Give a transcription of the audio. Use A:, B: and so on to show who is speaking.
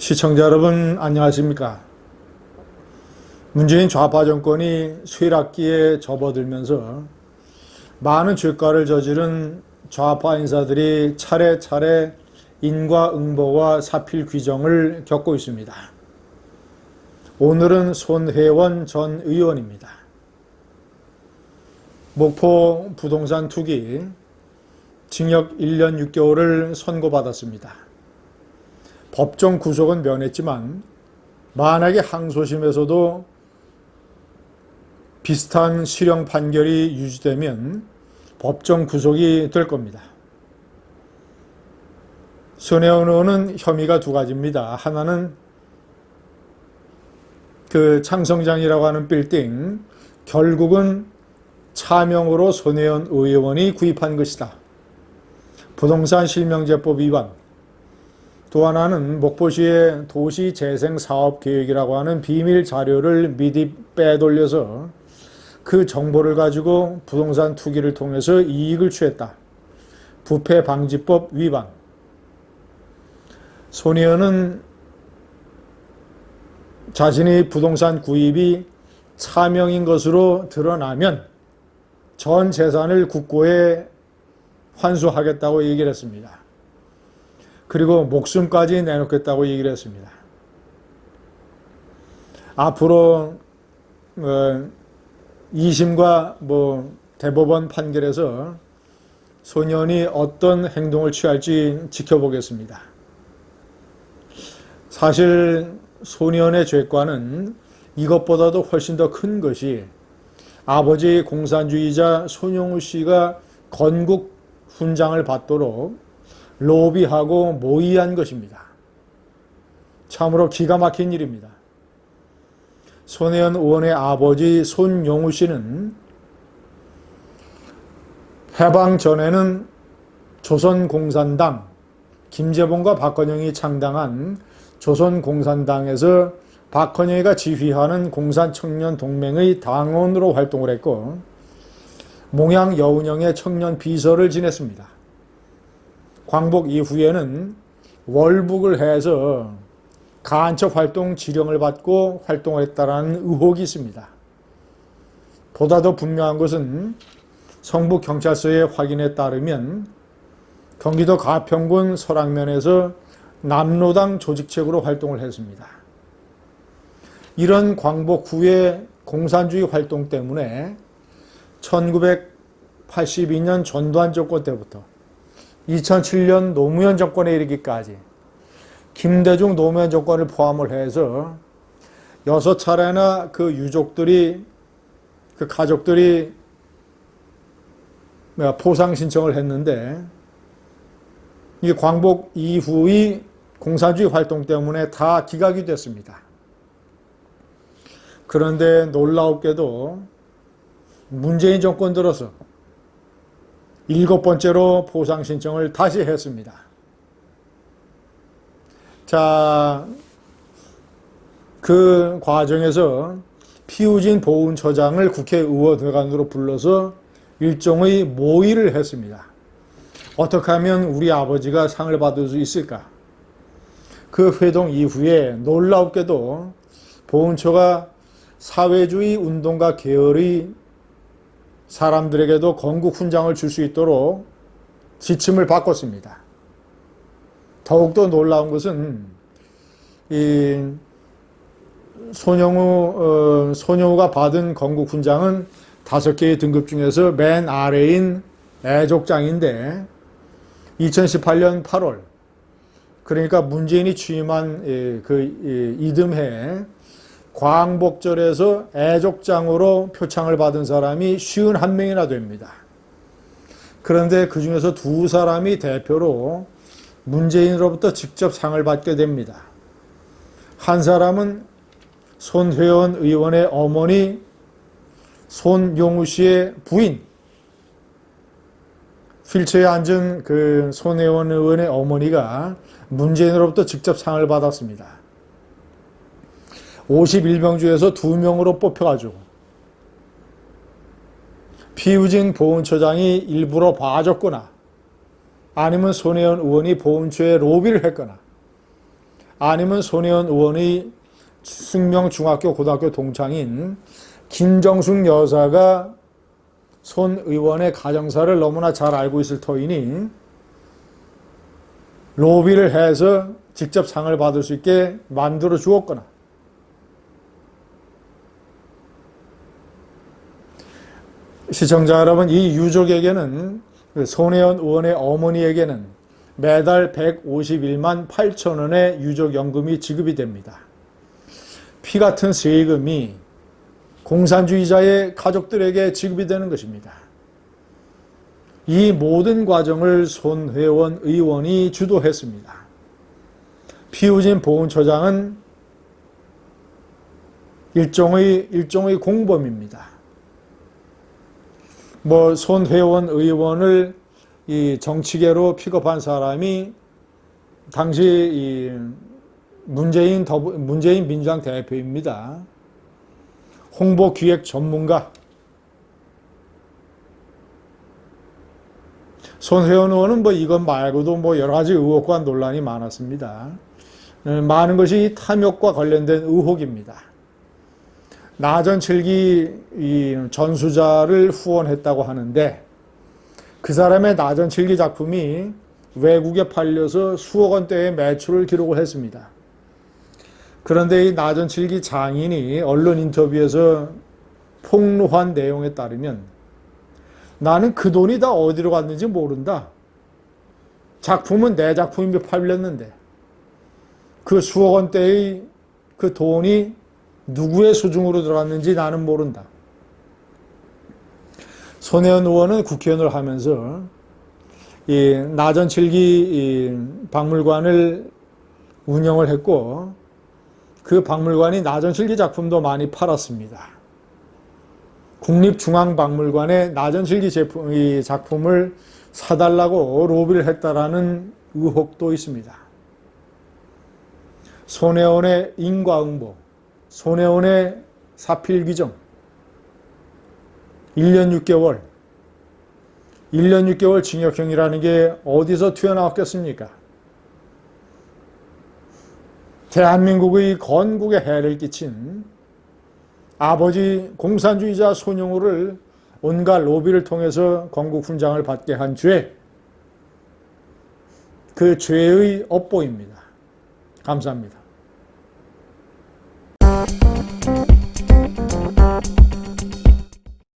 A: 시청자 여러분 안녕하십니까? 문재인 좌파 정권이 쇠락기에 접어들면서 많은 죄가를 저지른 좌파 인사들이 차례차례 인과응보와 사필 규정을 겪고 있습니다. 오늘은 손혜원 전 의원입니다. 목포 부동산 투기 징역 1년 6개월을 선고받았습니다. 법정 구속은 면했지만 만약에 항소심에서도 비슷한 실형 판결이 유지되면 법정 구속이 될 겁니다. 손혜원 의원은 혐의가 두 가지입니다. 하나는 그 창성장이라고 하는 빌딩 결국은 차명으로 손혜원 의원이 구입한 것이다. 부동산 실명제법 위반. 또 하나는 목포시의 도시재생사업계획이라고 하는 비밀 자료를 미리 빼돌려서 그 정보를 가지고 부동산 투기를 통해서 이익을 취했다. 부패방지법 위반. 손혜원은 자신의 부동산 구입이 차명인 것으로 드러나면 전 재산을 국고에 환수하겠다고 얘기를 했습니다. 그리고 목숨까지 내놓겠다고 얘기를 했습니다. 앞으로 2심과 대법원 판결에서 소년이 어떤 행동을 취할지 지켜보겠습니다. 사실 소년의 죄과는 이것보다도 훨씬 더 큰 것이 아버지 공산주의자 손영우 씨가 건국 훈장을 받도록 로비하고 모의한 것입니다. 참으로 기가 막힌 일입니다. 손혜원 의원의 아버지 손용우 씨는 해방 전에는 조선공산당, 김재봉과 박헌영이 창당한 조선공산당에서 박헌영이가 지휘하는 공산청년동맹의 당원으로 활동을 했고 몽양 여운형의 청년 비서를 지냈습니다. 광복 이후에는 월북을 해서 간첩 활동 지령을 받고 활동을 했다는 의혹이 있습니다. 보다 더 분명한 것은 성북경찰서의 확인에 따르면 경기도 가평군 설악면에서 남로당 조직책으로 활동을 했습니다. 이런 광복 후의 공산주의 활동 때문에 1982년 전두환 정권 때부터 2007년 노무현 정권에 이르기까지 김대중 노무현 정권을 포함을 해서 6차례나 그 유족들이, 그 가족들이 포상 신청을 했는데 이 광복 이후의 공산주의 활동 때문에 다 기각이 됐습니다. 그런데 놀라웠게도 문재인 정권 들어서 7번째로 포상 신청을 다시 했습니다. 자, 그 과정에서 피우진 보훈처장을 국회의원회관으로 불러서 일종의 모의를 했습니다. 어떻게 하면 우리 아버지가 상을 받을 수 있을까? 그 회동 이후에 놀랍게도 보훈처가 사회주의 운동가 계열의 사람들에게도 건국 훈장을 줄 수 있도록 지침을 바꿨습니다. 더욱더 놀라운 것은 이 손영우가 받은 건국 훈장은 5개의 등급 중에서 맨 아래인 애족장인데 2018년 8월 그러니까 문재인이 취임한 그 이듬해 광복절에서 애족장으로 표창을 받은 사람이 51명이나 됩니다. 그런데 그 중에서 2사람이 대표로 문재인으로부터 직접 상을 받게 됩니다. 한 사람은 손혜원 의원의 어머니 손용우 씨의 부인, 휠체어에 앉은 그 손혜원 의원의 어머니가 문재인으로부터 직접 상을 받았습니다. 51명 중에서 2명으로 뽑혀가지고 피우진 보훈처장이 일부러 봐줬거나 아니면 손혜원 의원이 보훈처에 로비를 했거나 아니면 손혜원 의원의 숙명중학교 고등학교 동창인 김정숙 여사가 손 의원의 가정사를 너무나 잘 알고 있을 터이니 로비를 해서 직접 상을 받을 수 있게 만들어 주었거나, 시청자 여러분, 이 유족에게는, 손혜원 의원의 어머니에게는 매달 151만 8천 원의 유족연금이 지급이 됩니다. 피 같은 세금이 공산주의자의 가족들에게 지급이 되는 것입니다. 이 모든 과정을 손혜원 의원이 주도했습니다. 피우진 보훈처장은 일종의 공범입니다. 손혜원 의원을 이 정치계로 픽업한 사람이 당시 이 문재인 민주당 대표입니다. 홍보기획 전문가. 손혜원 의원은 이것 말고도 여러 가지 의혹과 논란이 많았습니다. 많은 것이 탐욕과 관련된 의혹입니다. 나전 7기 전수자를 후원했다고 하는데 그 사람의 나전 7기 작품이 외국에 팔려서 수억 원대의 매출을 기록을 했습니다. 그런데 이 나전 7기 장인이 언론 인터뷰에서 폭로한 내용에 따르면 나는 그 돈이 다 어디로 갔는지 모른다. 작품은 내 작품이 팔렸는데 그 수억 원대의 그 돈이 누구의 수중으로 들어갔는지 나는 모른다. 손혜원 의원은 국회의원을 하면서 이 나전 7기 박물관을 운영을 했고 그 박물관이 나전 7기 작품도 많이 팔았습니다. 국립중앙박물관에 나전 7기 작품을 사달라고 로비를 했다라는 의혹도 있습니다. 손혜원의 인과응보, 손혜원의 사필규정, 1년 6개월 징역형이라는 게 어디서 튀어나왔겠습니까? 대한민국의 건국에 해를 끼친 아버지 공산주의자 손영우를 온갖 로비를 통해서 건국훈장을 받게 한 죄, 그 죄의 업보입니다. 감사합니다.